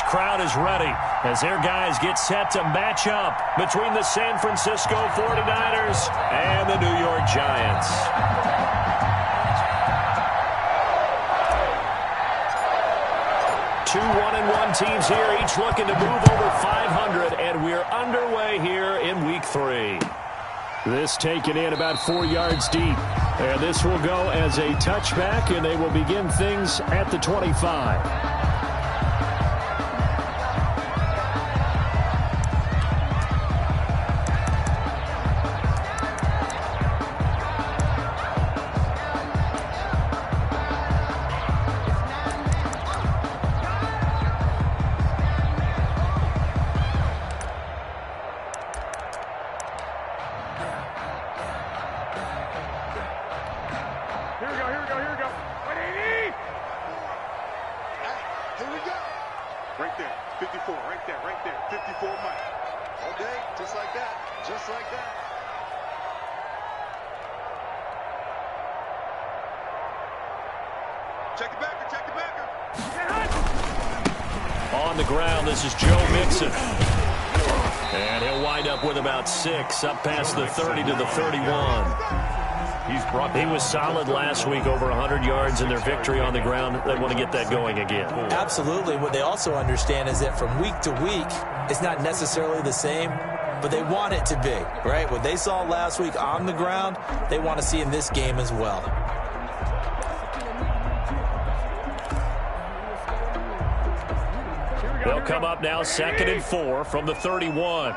this crowd is ready as their guys get set to match up between the San Francisco 49ers and the New York Giants. Two 1-1 teams here, each looking to move over 500, and we're underway here in Week 3. This taken in about 4 yards deep. And this will go as a touchback, and they will begin things at the 25. Right there, 54, right there, 54 Mike. All day, just like that, just like that. Check the backer, check the backer. On the ground, this is Joe Mixon. And he'll wind up with about 6, up past the 30 to the 31. He was solid last week, over 100 yards in their victory on the ground. They want to get that going again. Absolutely. What they also understand is that from week to week, it's not necessarily the same, but they want it to be, right? What they saw last week on the ground, they want to see in this game as well. They'll come up now 2nd and 4 from the 31.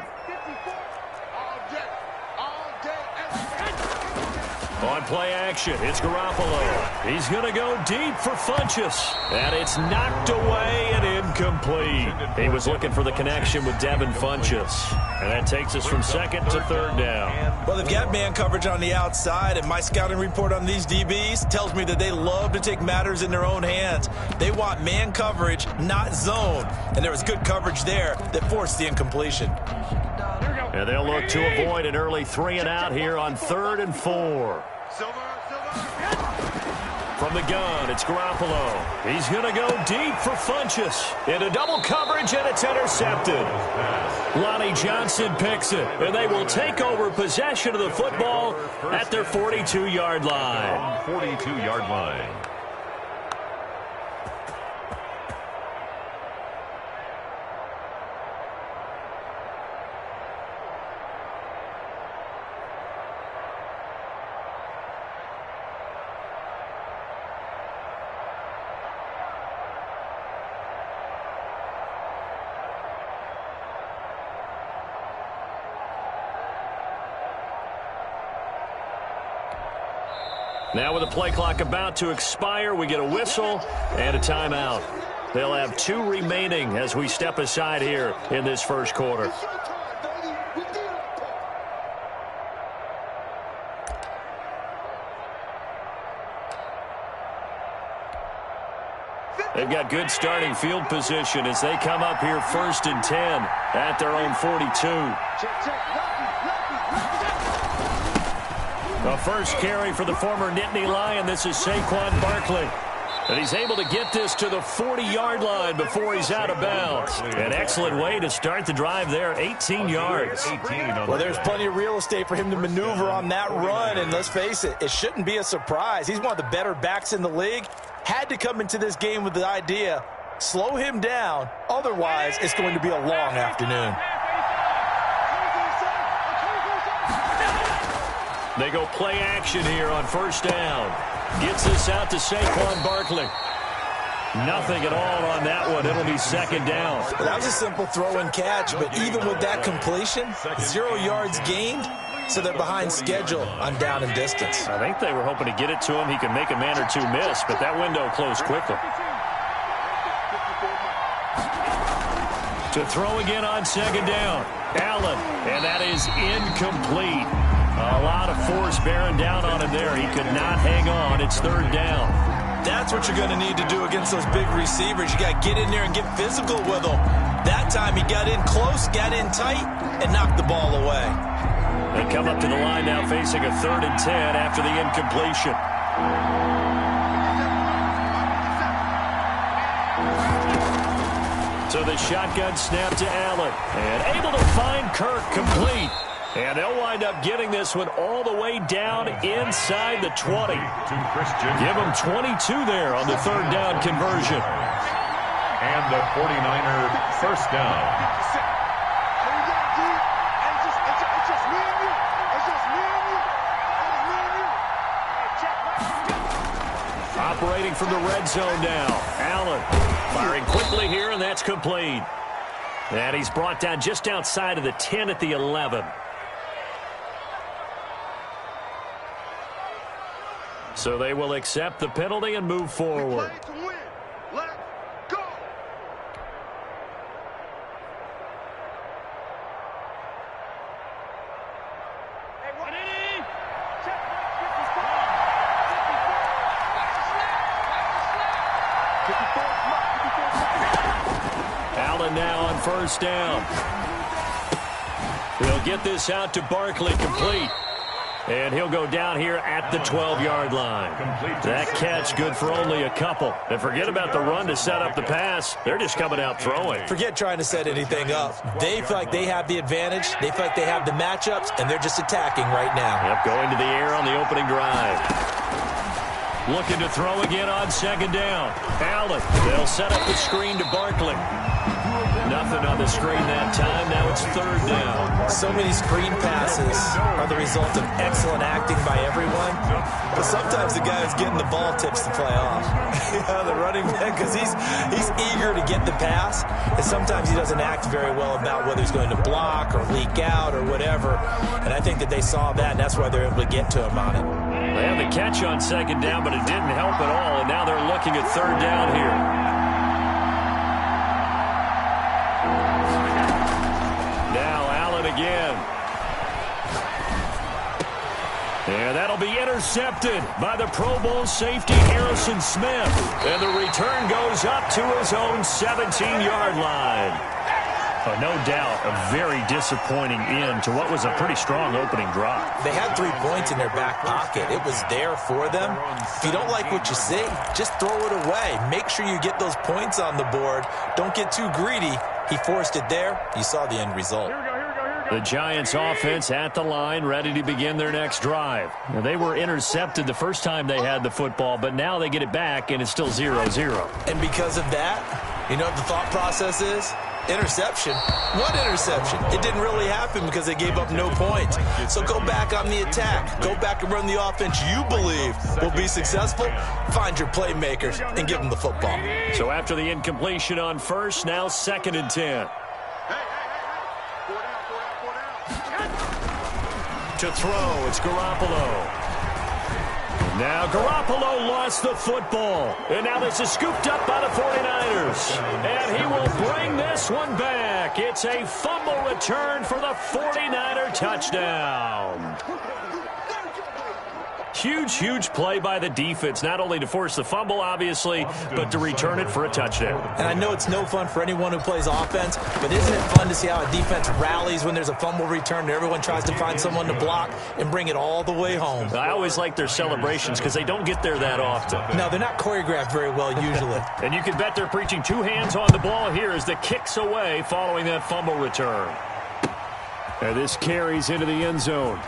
On play action, it's Garoppolo. He's going to go deep for Funchess. And it's knocked away and incomplete. He was looking for the connection with Devin Funchess. And that takes us from 2nd to 3rd down. Well, they've got man coverage on the outside, and my scouting report on these DBs tells me that they love to take matters in their own hands. They want man coverage, not zone. And there was good coverage there that forced the incompletion. And they'll look to avoid an early 3-and-out here on 3rd and 4. From the gun, it's Garoppolo. He's going to go deep for Funchess. Into double coverage, and it's intercepted. Lonnie Johnson picks it, and they will take over possession of the football at their 42-yard line. 42-yard line. Now with the play clock about to expire, we get a whistle and a timeout. They'll have 2 remaining as we step aside here in this first quarter. They've got good starting field position as they come up here 1st and 10 at their own 42. The first carry for the former Nittany Lion. This is Saquon Barkley. And he's able to get this to the 40-yard line before he's out of bounds. An excellent way to start the drive there, 18 yards. Well, there's plenty of real estate for him to maneuver on that run. And let's face it, it shouldn't be a surprise. He's one of the better backs in the league. Had to come into this game with the idea, slow him down. Otherwise, it's going to be a long afternoon. They go play action here on 1st down. Gets this out to Saquon Barkley. Nothing at all on that one. It'll be 2nd down. Well, that was a simple throw and catch, but even with that completion, 0 yards gained, so they're behind schedule on down and distance. I think they were hoping to get it to him. He could make a man or 2 miss, but that window closed quickly. To throw again on 2nd down. Allen, and that is incomplete. A lot of force bearing down on him there. He could not hang on. It's 3rd down. That's what you're going to need to do against those big receivers. You got to get in there and get physical with them. That time he got in close, got in tight, and knocked the ball away. They come up to the line now facing a 3rd and 10 after the incompletion. So the shotgun snap to Allen. And able to find Kirk complete. And they'll wind up getting this one all the way down inside the 20. Give them 22 there on the third down conversion. And the 49er first down. Operating from the red zone now. Allen firing quickly here, and that's complete. And he's brought down just outside of the 10 at the 11. So they will accept the penalty and move forward. Allen now on first down. They'll get this out to Barkley, complete. And he'll go down here at the 12-yard line. That catch good for only a couple. And forget about the run to set up the pass. They're just coming out throwing. Forget trying to set anything up. They feel like they have the advantage. They feel like they have the matchups, and they're just attacking right now. Yep, going to the air on the opening drive. Looking to throw again on second down. Allen, they'll set up the screen to Barkley. Nothing on the screen that time. Now it's third down. So many screen passes are the result of excellent acting by everyone. But sometimes the guy who's getting the ball tips the play off. The running back, because he's eager to get the pass. And sometimes he doesn't act very well about whether he's going to block or leak out or whatever. And I think that they saw that, and that's why they're able to get to him on it. They had the catch on second down, but it didn't help at all. And now they're looking at third down here. Again. And that'll be intercepted by the Pro Bowl safety Harrison Smith. And the return goes up to his own 17-yard line. No doubt a very disappointing end to what was a pretty strong opening drive. They had 3 points in their back pocket. It was there for them. If you don't like what you see, just throw it away. Make sure you get those points on the board. Don't get too greedy. He forced it there. You saw the end result. The Giants offense at the line, ready to begin their next drive. Now, they were intercepted the first time they had the football, but now they get it back, and it's still 0-0. And because of that, you know what the thought process is? Interception. What interception? It didn't really happen because they gave up no points. So go back on the attack. Go back and run the offense you believe will be successful. Find your playmakers and give them the football. So after the incompletion on first, now 2nd and 10. To throw, it's Garoppolo. Now Garoppolo lost the football. And now this is scooped up by the 49ers. And he will bring this one back. It's a fumble return for the 49er touchdown. Huge, huge play by the defense, not only to force the fumble, obviously, but to return it for a touchdown. And I know it's no fun for anyone who plays offense, but isn't it fun to see how a defense rallies when there's a fumble return and everyone tries to find someone to block and bring it all the way home? I always like their celebrations because they don't get there that often. No, they're not choreographed very well usually. And you can bet they're preaching 2 hands on the ball here as the kick's away following that fumble return. And this carries into the end zone.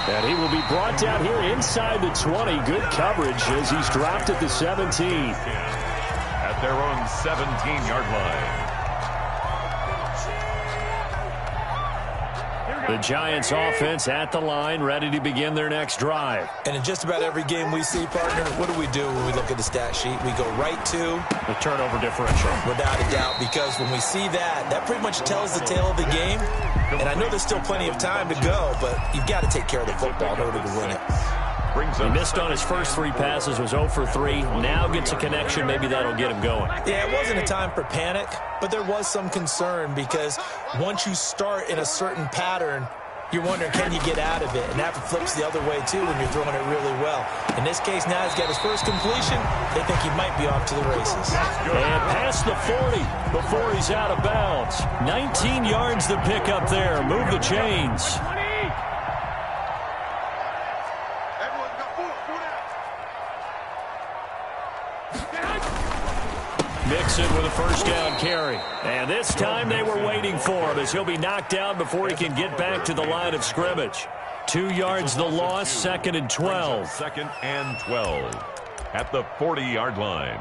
And he will be brought down here inside the 20. Good coverage as he's dropped at the 17. At their own 17-yard line. The Giants offense at the line, ready to begin their next drive. And in just about every game we see, partner, what do we do when we look at the stat sheet? We go right to the turnover differential. Without a doubt, because when we see that, that pretty much tells the tale of the game. And I know there's still plenty of time to go, but you've got to take care of the football in order to win it. He missed on his first 3 passes, was 0 for 3. Now gets a connection. Maybe that'll get him going. Yeah, it wasn't a time for panic, but there was some concern because once you start in a certain pattern, you're wondering, can you get out of it? And that flips the other way, too, when you're throwing it really well. In this case, now he's got his first completion. They think he might be off to the races. And past the 40 before he's out of bounds. 19 yards to pick up there. Move the chains. Mix Mixon with a first down carry. And this time they were waiting for him as he'll be knocked down before he can get back to the line of scrimmage. 2 yards the loss, 2nd and 12. 2nd and 12 at the 40-yard line.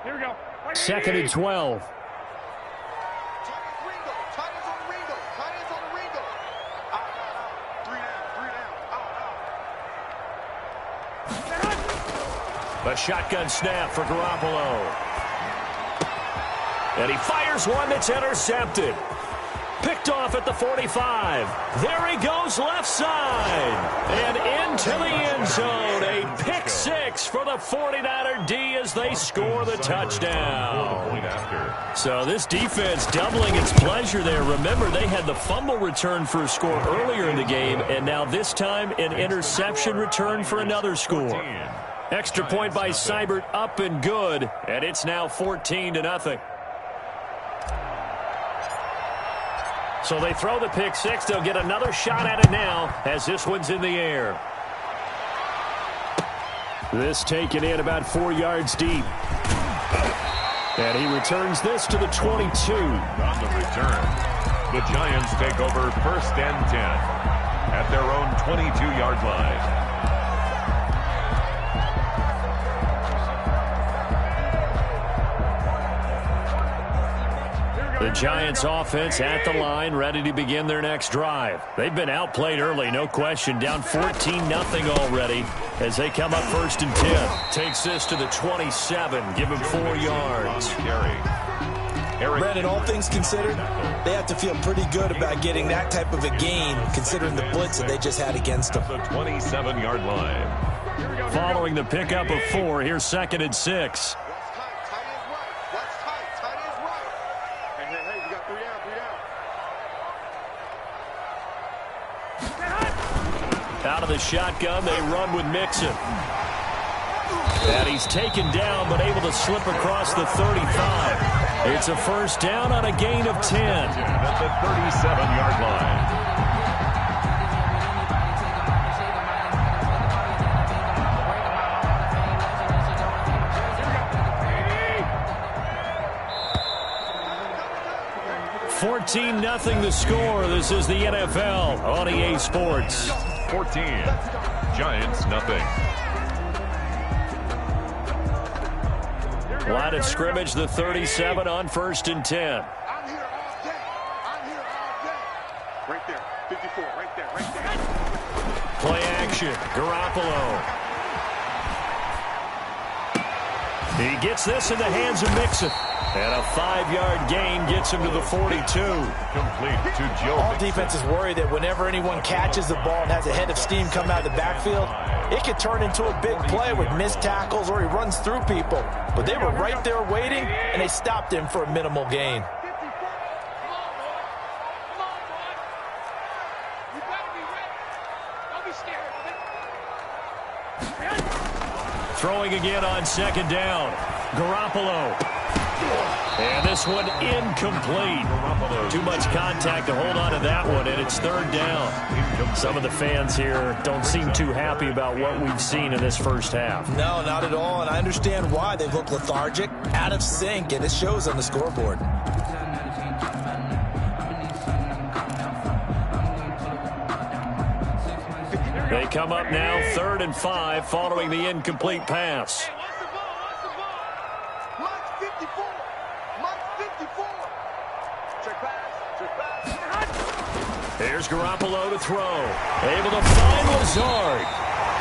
Here we go. 2nd and 12. A shotgun snap for Garoppolo. And he fires one that's intercepted. Picked off at the 45. There he goes left side. And into the end zone. A pick six for the 49er D as they score the touchdown. So this defense doubling its pleasure there. Remember, they had the fumble return for a score earlier in the game. And now this time an interception return for another score. Extra point by Seibert up and good. And it's now 14-0. So they throw the pick six. They'll get another shot at it now as this one's in the air. This taken in about 4 yards deep. And he returns this to the 22. On the return, the Giants take over 1st and 10 at their own 22-yard line. The Giants offense at the line, ready to begin their next drive. They've been outplayed early, no question. Down 14-0 already as they come up 1st and 10. Takes this to the 27, give him 4 yards. Brandon, all things considered, they have to feel pretty good about getting that type of a gain, considering the blitz that they just had against them. The 27-yard line. Following the pickup of 4, here's 2nd and 6. Out of the shotgun, they run with Mixon. And he's taken down, but able to slip across the 35. It's a first down on a gain of 10. At the 37-yard line. 14-0 the score. This is the NFL on EA Sports. 14. Giants, nothing. Line of scrimmage, the 37 on 1st and 10. I'm here all day. I'm here all day. Right there. 54. Right there. Right there. Play action. Garoppolo. He gets this in the hands of Mixon. And a 5-yard gain gets him to the 42. Complete to Joe. All defenses worry that whenever anyone catches the ball and has a head of steam come out of the backfield, it could turn into a big play with missed tackles or he runs through people. But they were right there waiting, and they stopped him for a minimal gain. Throwing again on 2nd down. Garoppolo. And this one incomplete. Too much contact to hold on to that one, and it's 3rd down. Some of the fans here don't seem too happy about what we've seen in this first half. No, not at all, and I understand why. They've looked lethargic, out of sync, and it shows on the scoreboard. They come up now 3rd and 5 following the incomplete pass. Here's Garoppolo to throw. Able to find Lazard.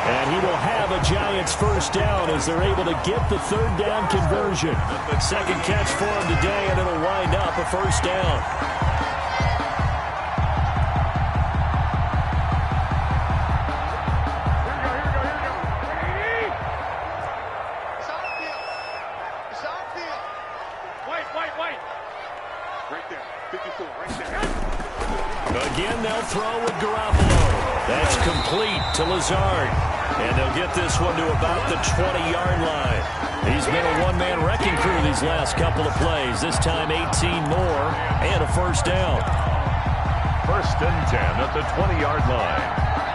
And he will have a Giants first down as they're able to get the 3rd down conversion. Second catch for him today, and it'll wind up a first down. Again, they'll throw with Garoppolo. That's complete to Lazard. And they'll get this one to about the 20-yard line. He's been a one-man wrecking crew these last couple of plays. This time 18 more and a first down. 1st and 10 at the 20-yard line.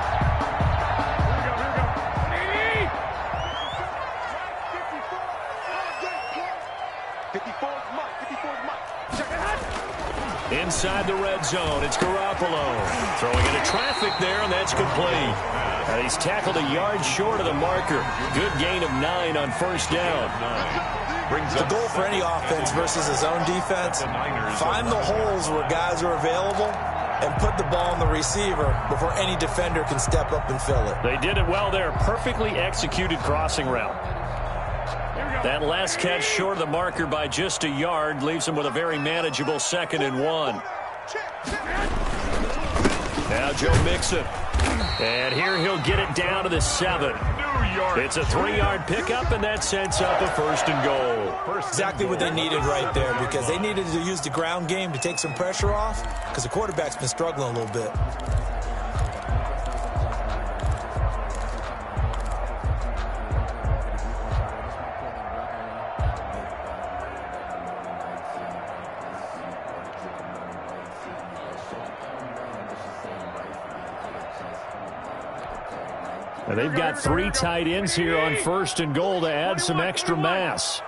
Inside the red zone, it's Garoppolo. Throwing into traffic there, and that's complete. And he's tackled a yard short of the marker. Good gain of 9 on first down. The goal for any offense versus his own defense, find the holes where guys are available and put the ball on the receiver before any defender can step up and fill it. They did it well there. Perfectly executed crossing route. That last catch short of the marker by just a yard leaves him with a very manageable 2nd and 1. Now Joe Mixon. And here he'll get it down to the 7. It's a 3-yard pickup, and that sets up a 1st and goal. Exactly what they needed right there, because they needed to use the ground game to take some pressure off, because the quarterback's been struggling a little bit. And they've got 3 tight ends here on 1st and goal to add some extra mass.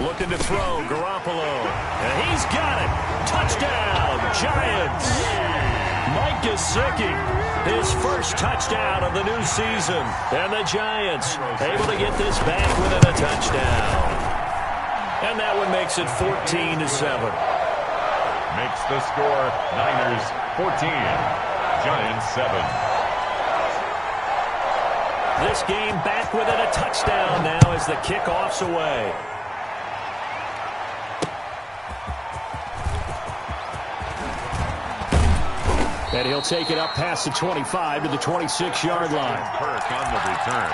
Looking to throw, Garoppolo. And he's got it. Touchdown, Giants. Mike Gesicki, his first touchdown of the new season. And the Giants able to get this back within a touchdown. And that one makes it 14-7. Makes the score Niners 14. Giants 7. This game back within a touchdown now as the kickoff's away. And he'll take it up past the 25 to the 26-yard line. Kirk on the return.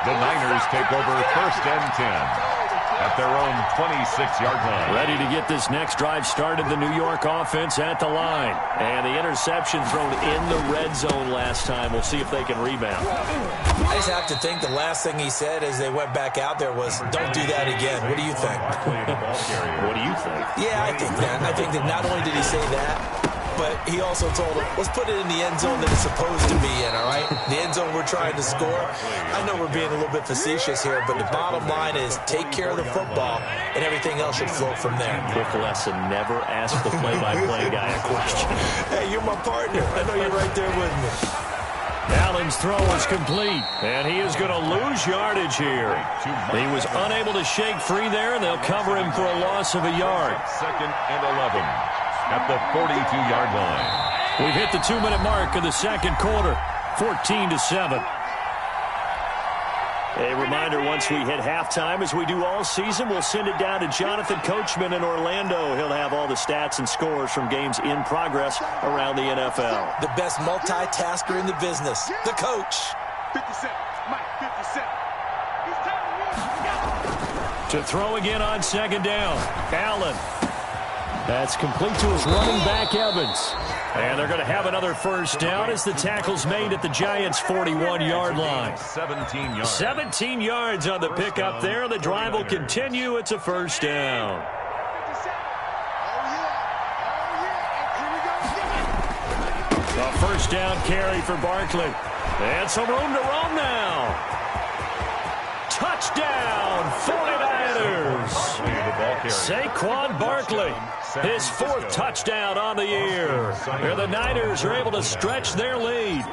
The Niners take over 1st and 10. At their own 26-yard line. Ready to get this next drive started. The New York offense at the line. And the interception thrown in the red zone last time. We'll see if they can rebound. I just have to think the last thing he said as they went back out there was, don't do that again. What do you think? What do you think? Yeah, I think that. I think that not only did he say that, but he also told him, let's put it in the end zone that it's supposed to be in, all right? The end zone we're trying to score. I know we're being a little bit facetious here, but the bottom line is take care of the football, and everything else should flow from there. Quick lesson, never ask the play-by-play guy a question. Hey, you're my partner. I know you're right there with me. Allen's throw is complete, and he is going to lose yardage here. He was unable to shake free there, and they'll cover him for a loss of a yard. 2nd and 11. At the 42-yard line. We've hit the 2-minute mark of the 2nd quarter, 14-7. A reminder, once we hit halftime, as we do all season, we'll send it down to Jonathan Coachman in Orlando. He'll have all the stats and scores from games in progress around the NFL. The best multitasker in the business, the coach. 57, Mike, 57. To throw again on 2nd down, Allen. That's complete to his running back, Evans. And they're going to have another 1st down as the tackle's made at the Giants' 41-yard line. 17 yards. 17 yards on the pickup there. The drive will continue. It's a 1st down. A 1st down carry for Barkley. And some room to roam now. Touchdown, 49ers. Saquon Barkley, his 4th touchdown on the year. Here the Niners are able to stretch their lead.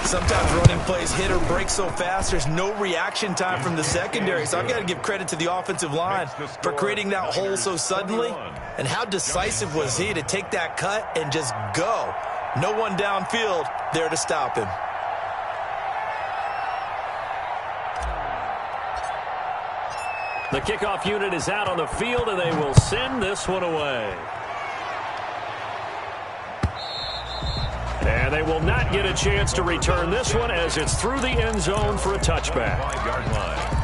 Sometimes running plays hit or break so fast, there's no reaction time from the secondary. So I've got to give credit to the offensive line for creating that hole so suddenly. And how decisive was he to take that cut and just go. No one downfield there to stop him. The kickoff unit is out on the field, and they will send this one away. And they will not get a chance to return this one as it's through the end zone for a touchback. 5-yard line.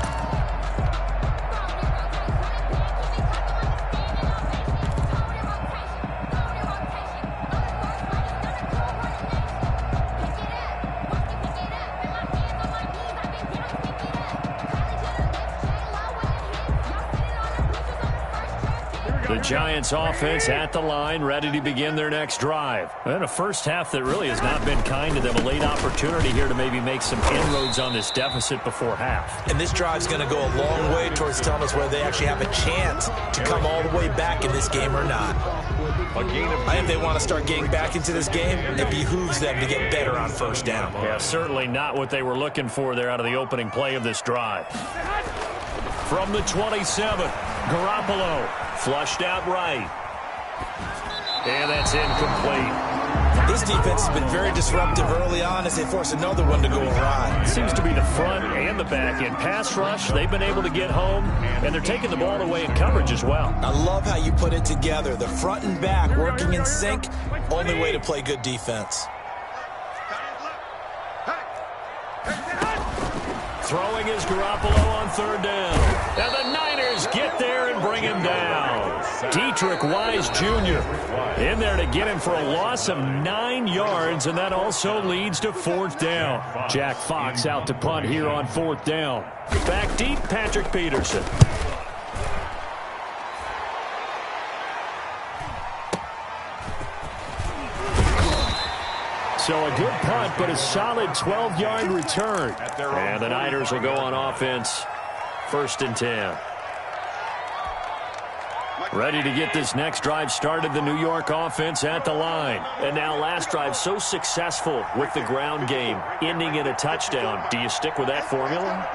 The Giants offense at the line, ready to begin their next drive. And a first half that really has not been kind to them. A late opportunity here to maybe make some inroads on this deficit before half. And this drive's going to go a long way towards telling us whether they actually have a chance to come all the way back in this game or not. If they want to start getting back into this game, it behooves them to get better on first down. Yeah, certainly not what they were looking for there out of the opening play of this drive. From the 27, Garoppolo flushed out right. And that's incomplete. This defense has been very disruptive early on as they force another one to go awry. Seems to be the front and the back end. Pass rush, they've been able to get home, and they're taking the ball away in coverage as well. I love how you put it together. The front and back working in sync, only way to play good defense. Throwing is Garoppolo on third down. And the Niners get there and bring him down. Dietrich Wise Jr. in there to get him for a loss of 9 yards, and that also leads to fourth down. Jack Fox out to punt here on fourth down. Back deep, Patrick Peterson. So a good punt, but a solid 12-yard return. And the Niners will go on offense. First and 10. Ready to get this next drive started, the New York offense at the line. And now last drive so successful with the ground game, ending in a touchdown. Do you stick with that formula?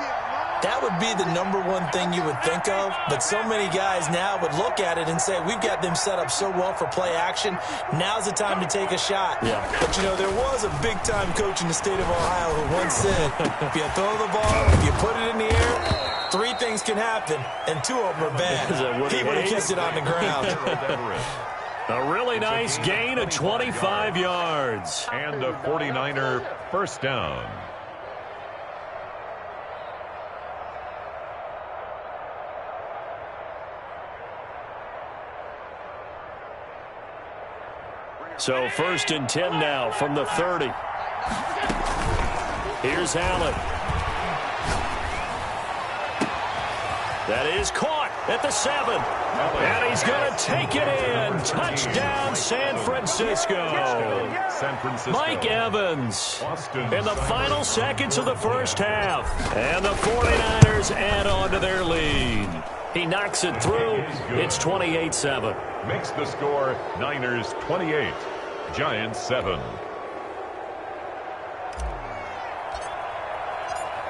That would be the number one thing you would think of, but so many guys now would look at it and say, we've got them set up so well for play action, now's the time to take a shot. Yeah. But, you know, there was a big-time coach in the state of Ohio who once said, if you throw the ball, if you put it in the air, 3 things can happen, and 2 of them are bad. He would have kicked it on the ground. A really nice gain of 25 yards. And a 49er first down. So first and 10 now from the 30. Here's Allen. That is caught at the 7. And he's going to take it in. Touchdown, San Francisco. Mike Evans in the final seconds of the first half. And the 49ers add on to their lead. He knocks it through. It's 28-7. Makes the score Niners 28, Giants 7.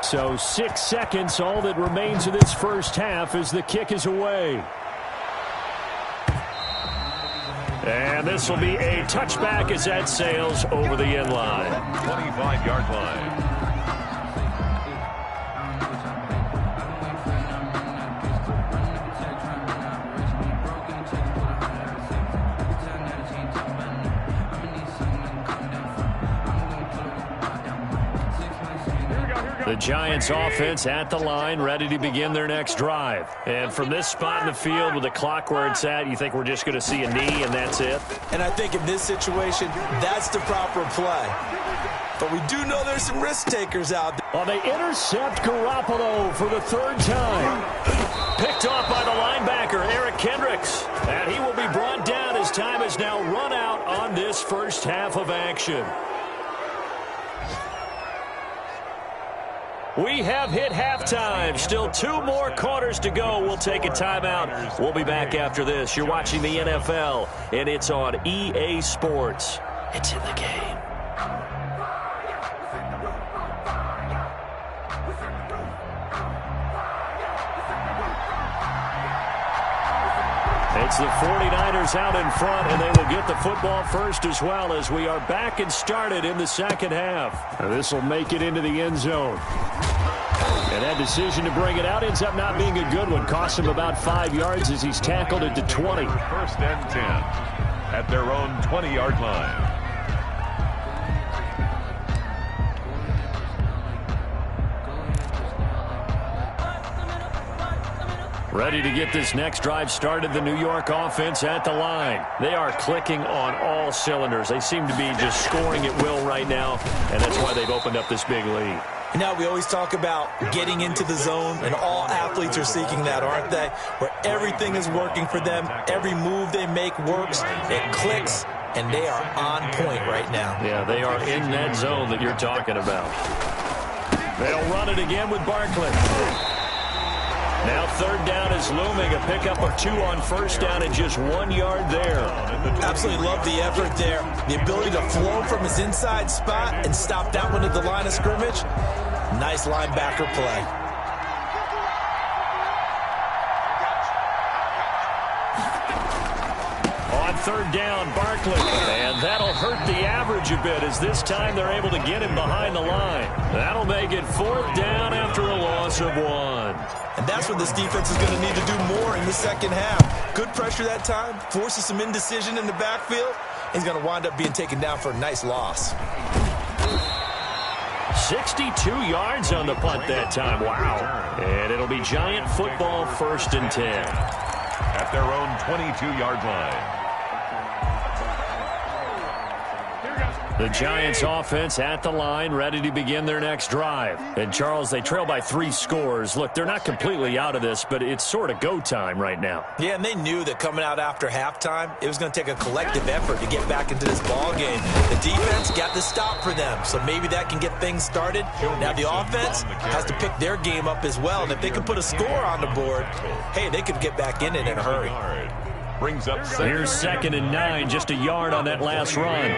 So 6 seconds, all that remains of this first half as the kick is away. And this will be a touchback as that sails over the end line. 25-yard line. The Giants offense at the line, ready to begin their next drive. And from this spot in the field with the clock where it's at, you think we're just going to see a knee and that's it? And I think in this situation, that's the proper play. But we do know there's some risk takers out there. Well, they intercept Garoppolo for the 3rd time. Picked off by the linebacker, Eric Kendricks. And he will be brought down as time has now run out on this first half of action. We have hit halftime. Still 2 more quarters to go. We'll take a timeout. We'll be back after this. You're watching the NFL, and it's on EA Sports. It's in the game. It's the 49ers out in front, and they will get the football first as well as we are back and started in the second half. This will make it into the end zone. And that decision to bring it out ends up not being a good one. Costs him about 5 yards as he's tackled it to 20. First and 10 at their own 20-yard line. Ready to get this next drive started, the New York offense at the line. They are clicking on all cylinders. They seem to be just scoring at will right now, and that's why they've opened up this big lead. Now, we always talk about getting into the zone, and all athletes are seeking that, aren't they? Where everything is working for them, every move they make works, it clicks, and they are on point right now. Yeah, they are in that zone that you're talking about. They'll run it again with Barkley. Now third down is looming. A pickup of 2 on first down and just 1 yard there. Absolutely love the effort there. The ability to flow from his inside spot and stop that one at the line of scrimmage. Nice linebacker play. On third down, Barkley. And that'll hurt the average a bit as this time they're able to get him behind the line. That'll make it 4th down after a loss of 1. And that's what this defense is going to need to do more in the second half. Good pressure that time, forces some indecision in the backfield. He's going to wind up being taken down for a nice loss. 62 yards on the punt that time. Wow. And it'll be Giant football, 1st and 10. At their own 22-yard line. The Giants offense at the line, ready to begin their next drive. And, Charles, they trail by 3 scores. Look, they're not completely out of this, but it's sort of go time right now. Yeah, and they knew that coming out after halftime, it was going to take a collective effort to get back into this ball game. The defense got the stop for them, so maybe that can get things started. Now the offense has to pick their game up as well, and if they can put a score on the board, hey, they could get back in it in a hurry. Brings up Here's 2nd and 9, just a yard on that last run.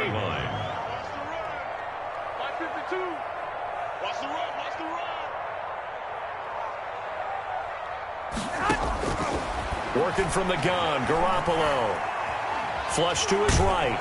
Working from the gun, Garoppolo. Flush to his right.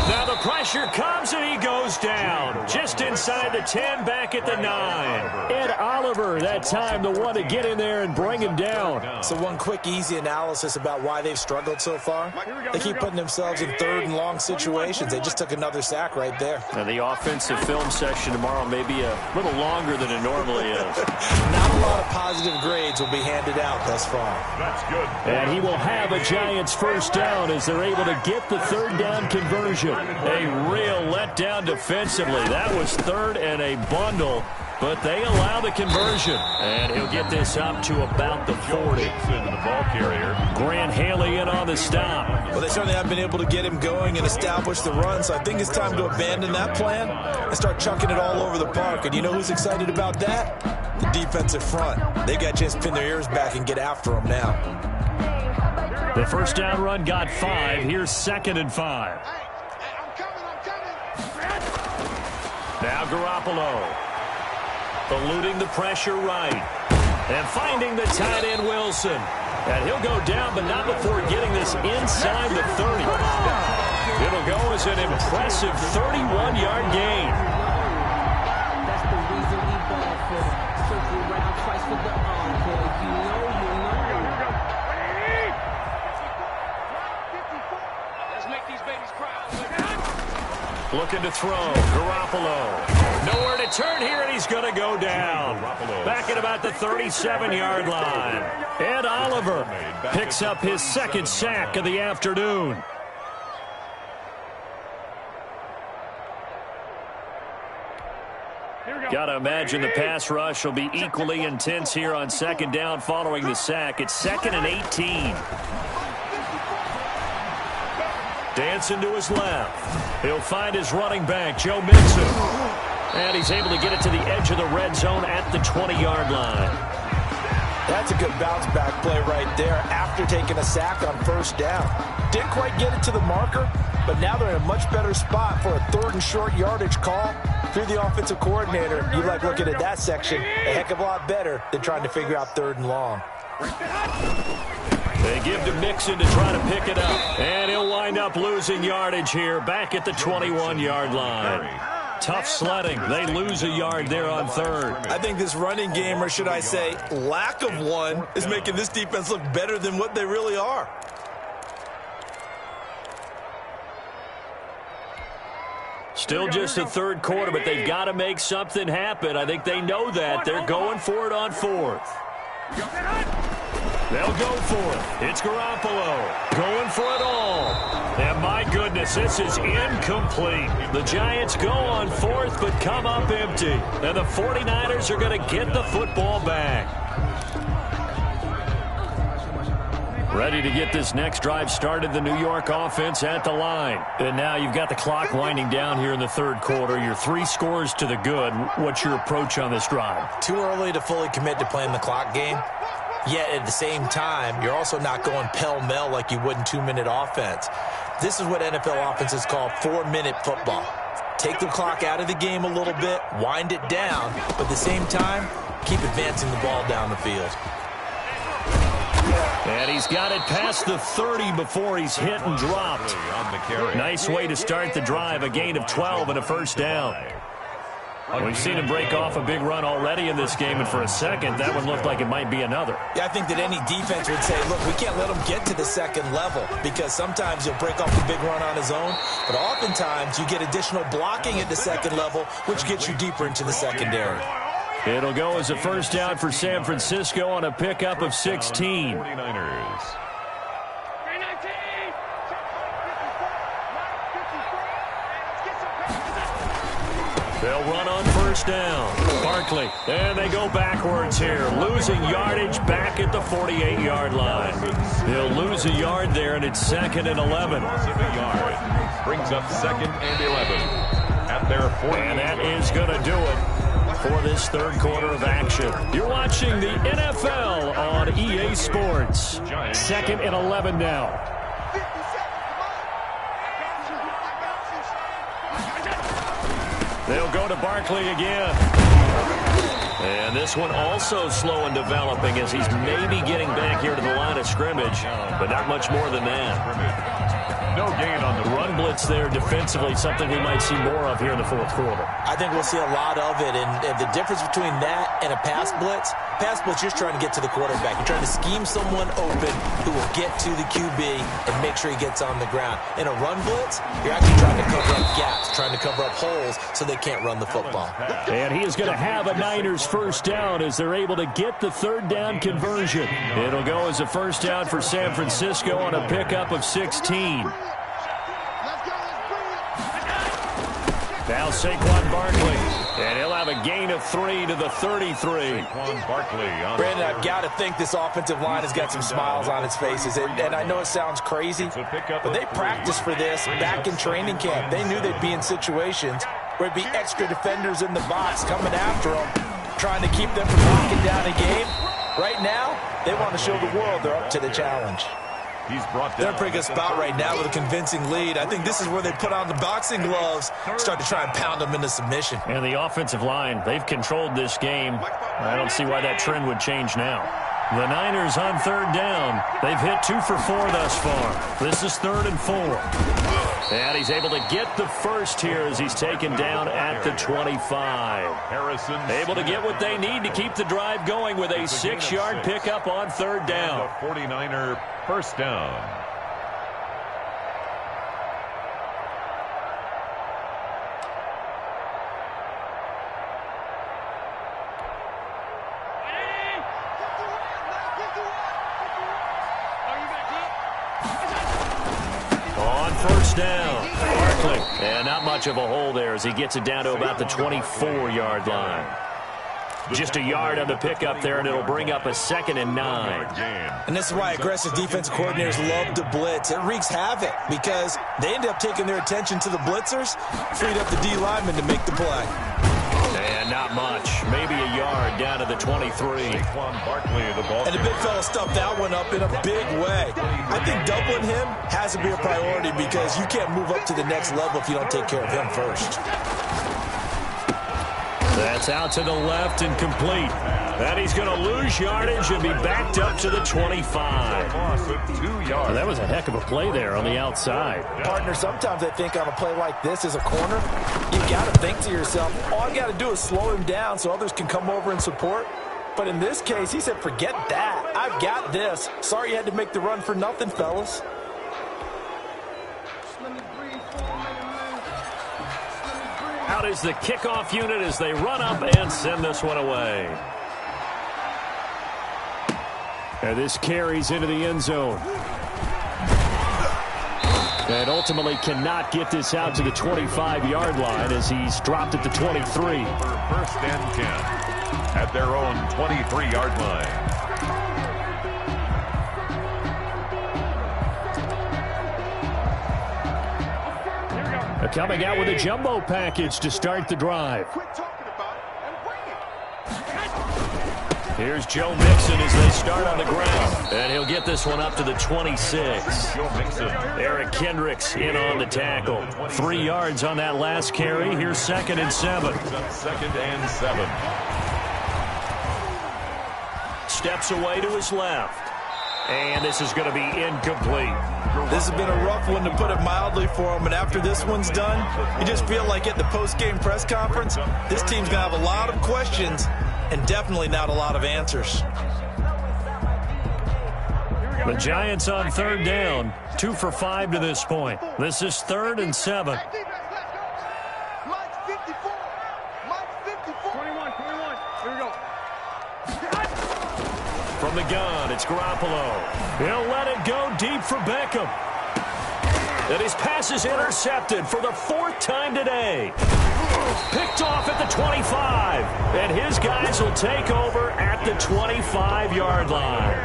Now the pressure comes and he goes down. Just inside the 10, back at the 9. Ed Oliver, that time the one to get in there and bring him down. So one quick, easy analysis about why they've struggled so far. They keep putting themselves in 3rd and long situations. They just took another sack right there. Now the offensive film session tomorrow may be a little longer than it normally is. Not a lot of positive grades will be handed out thus far. That's good. And he will have a Giants 1st down as they're able to get the 3rd down conversion. A real letdown defensively. That was 3rd and a bundle, but they allow the conversion. And he'll get this up to about the 40. The ball carrier. Grant Haley in on the stop. Well, they certainly have been able to get him going and establish the run, so I think it's time to abandon that plan and start chucking it all over the park. And you know who's excited about that? The defensive front. They've got a chance to pin their ears back and get after them now. The 1st down run got 5. Here's 2nd and 5. Now Garoppolo. Eluding the pressure right. And finding the tight end Wilson. And he'll go down, but not before getting this inside the 30. It'll go as an impressive 31-yard gain. That's the reason we ball for them. Circle around twice for the encore. You know. Let's make these babies cry. Looking to throw. Garoppolo. Nowhere to turn here, and he's going to go down. Back at about the 37-yard line. Ed Oliver picks up his 2nd sack of the afternoon. Got to imagine the pass rush will be equally intense here on 2nd down following the sack. It's 2nd and 18. Dancing to his left. He'll find his running back, Joe Mixon. And he's able to get it to the edge of the red zone at the 20-yard line. That's a good bounce-back play right there after taking a sack on 1st down. Didn't quite get it to the marker, but now they're in a much better spot for a 3rd and short yardage call. If you're the offensive coordinator, you like looking at that section a heck of a lot better than trying to figure out 3rd and long. They give to Mixon to try to pick it up. And he'll wind up losing yardage here back at the 21-yard line. Tough sledding. They lose a yard there on 3rd. I think this running game, or should I say lack of one, is making this defense look better than what they really are. Still just the 3rd quarter, but they've got to make something happen. I think they know that. They're going for it on 4th. They'll go for it. It's Garoppolo going for it all. And my goodness, this is incomplete. The Giants go on fourth but come up empty. And the 49ers are going to get the football back. Ready to get this next drive started, the New York offense at the line. And now you've got the clock winding down here in the third quarter. You're 3 scores to the good. What's your approach on this drive? Too early to fully commit to playing the clock game. Yet at the same time, you're also not going pell-mell like you would in 2-minute offense. This is what NFL offenses call 4-minute football. Take the clock out of the game a little bit, wind it down, but at the same time, keep advancing the ball down the field. And he's got it past the 30 before he's hit and dropped. Nice way to start the drive, a gain of 12 and a first down. We've seen him break off a big run already in this game, and for a second, that one looked like it might be another. Yeah, I think that any defense would say, look, we can't let him get to the second level because sometimes he'll break off a big run on his own, but oftentimes you get additional blocking at the second level, which gets you deeper into the secondary. It'll go as a first down for San Francisco on a pickup of 16. 49ers. They'll run on first down. Barkley, and they go backwards here, losing yardage back at the 48-yard line. They'll lose a yard there, and it's 2nd and 11. Loss of a yard. Brings up 2nd and 11 at their 40. And that is going to do it for this third quarter of action. You're watching the NFL on EA Sports. 2nd and 11 now. They'll go to Barkley again. And this one also slow in developing as he's maybe getting back here to the line of scrimmage, but not much more than that. No gain on the run blitz there defensively, something we might see more of here in the fourth quarter. I think we'll see a lot of it, and the difference between that and a pass blitz, you're trying to get to the quarterback. You're trying to scheme someone open who will get to the QB and make sure he gets on the ground. In a run blitz, you're actually trying to cover up gaps, trying to cover up holes so they can't run the football. And he is going to have a Niners first down as they're able to get the third down conversion. It'll go as a first down for San Francisco on a pickup of 16. Now Saquon Barkley, and he'll have a gain of 3 to the 33. Saquon Barkley. Brandon, I've got to think this offensive line has got some smiles on its faces, and I know it sounds crazy, but they practiced for this back in training camp. They knew they'd be in situations where it'd be extra defenders in the box coming after them, trying to keep them from knocking down a game. Right now, they want to show the world they're up to the challenge. He's brought down. They're in a pretty good spot right now with a convincing lead. I think this is where they put on the boxing gloves, start to try and pound them into submission. And the offensive line, they've controlled this game. I don't see why that trend would change now. The Niners on third down. They've hit 2 for 4 thus far. This is 3rd and 4. And he's able to get the first here as he's taken down at the 25. Harrison able to get what they need to keep the drive going with a 6-yard pickup on third down. 49er first down. First down, Barkley. And not much of a hole there as he gets it down to about the 24-yard line. Just a yard on the pickup there, and it'll bring up a 2nd and 9. And this is why aggressive defensive coordinators love to blitz. It wreaks havoc because they end up taking their attention to the blitzers, freed up the D lineman to make the play. And not much. Maybe a yard down to the 23. Saquon Barkley, the ball. And the big fella stuffed that one up in a big way. I think doubling him has to be a priority because you can't move up to the next level if you don't take care of him first. That's out to the left and complete. And he's going to lose yardage and be backed up to the 25. Well, that was a heck of a play there on the outside. Partner, sometimes I think on a play like this as a corner, you got to think to yourself, all I got to do is slow him down so others can come over and support. But in this case, he said, forget that. I've got this. Sorry you had to make the run for nothing, fellas. Out is the kickoff unit as they run up and send this one away. And this carries into the end zone. And ultimately cannot get this out to the 25-yard line as he's dropped at the 23. First and 10 at their own 23-yard line. Coming out with a jumbo package to start the drive. Here's Joe Mixon as they start on the ground. And he'll get this one up to the 26. Joe Mixon. Eric Kendricks in on the tackle. 3 yards on that last carry. Here's 2nd and 7. 2nd and 7. Steps away to his left. And this is going to be incomplete. This has been a rough one, to put it mildly, for him. And after this one's done, you just feel like at the post-game press conference, this team's going to have a lot of questions and definitely not a lot of answers. The Giants on 3rd down. 2 for 5 to this point. This is 3rd and 7. From the gun, it's Garoppolo. He'll let it go deep for Beckham. And his pass is intercepted for the 4th time today. Picked off at the 25. And his guys will take over at the 25-yard line.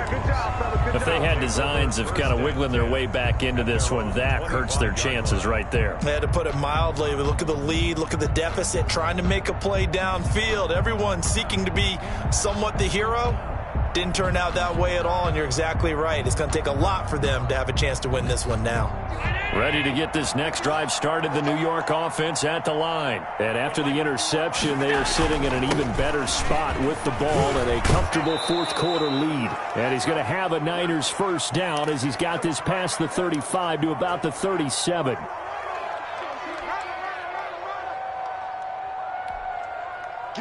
If they had designs of kind of wiggling their way back into this one, that hurts their chances right there. They had to put it mildly. Look at the lead, look at the deficit, trying to make a play downfield. Everyone seeking to be somewhat the hero. Didn't turn out that way at all, and you're exactly right. It's going to take a lot for them to have a chance to win this one now. Ready to get this next drive started, the New York offense at the line. And after the interception, they are sitting in an even better spot with the ball and a comfortable 4th quarter lead. And he's going to have a Niners first down as he's got this past the 35 to about the 37.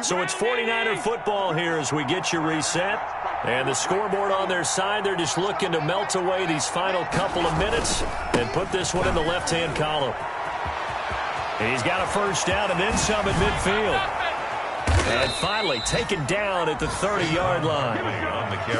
So it's 49er football here as we get you reset. And the scoreboard on their side, they're just looking to melt away these final couple of minutes and put this one in the left-hand column. And he's got a first down and then some at midfield. And finally taken down at the 30-yard line.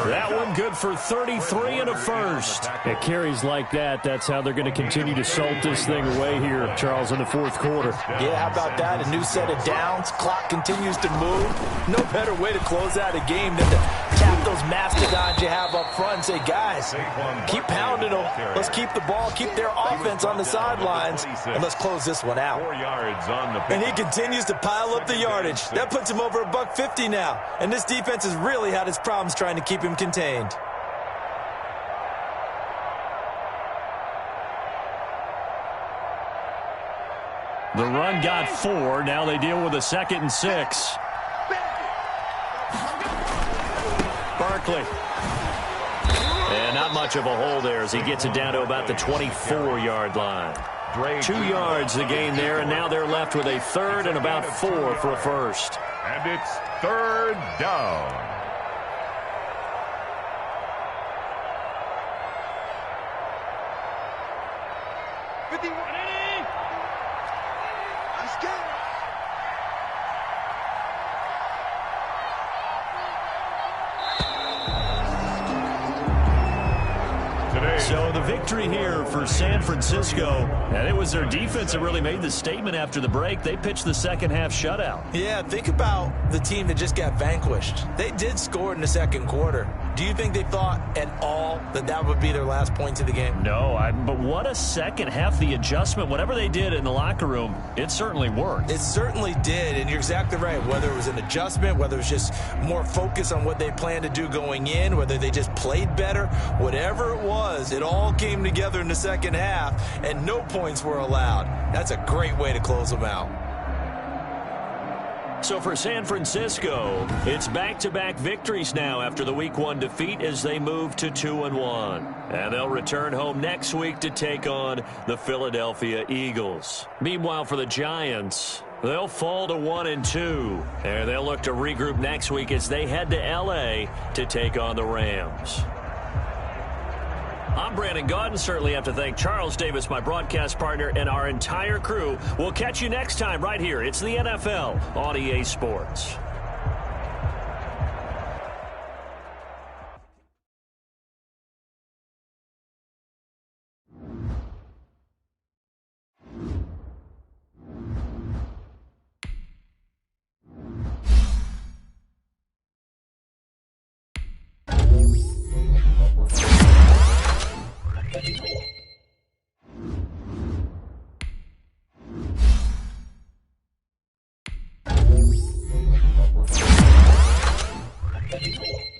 That one good for 33 and a first. At carries like that, that's how they're going to continue to salt this thing away here, Charles, in the 4th quarter. Yeah, how about that? A new set of downs. Clock continues to move. No better way to close out a game than to tap those mastodons you have up front and say, guys, keep pounding them. Let's keep the ball, keep their offense on the sidelines, and let's close this one out. 4 yards on the And he continues to pile up the yardage. That puts him over $150 now. And this defense has really had its problems trying to keep him contained. The run got 4. Now they deal with a 2nd and 6. Barkley. And not much of a hole there as he gets it down to about the 24-yard line. 2 yards the gain there, and now they're left with a 3rd and about 4 for a first. And it's 3rd down. So the victory here for San Francisco, and it was their defense that really made the statement after the break. They pitched the second half shutout. Yeah, think about the team that just got vanquished. They did score in the 2nd quarter. Do you think they thought at all that that would be their last points of the game? No, but what a second half. The adjustment, whatever they did in the locker room, it certainly worked. It certainly did, and you're exactly right. Whether it was an adjustment, whether it was just more focus on what they planned to do going in, whether they just played better, whatever it was, it all came together in the second half, and no points were allowed. That's a great way to close them out. So for San Francisco, it's back-to-back victories now after the Week 1 defeat as they move to 2-1. And they'll return home next week to take on the Philadelphia Eagles. Meanwhile, for the Giants, they'll fall to 1-2. And they'll look to regroup next week as they head to L.A. to take on the Rams. I'm Brandon Gaudin. Certainly have to thank Charles Davis, my broadcast partner, and our entire crew. We'll catch you next time right here. It's the NFL on EA Sports. it.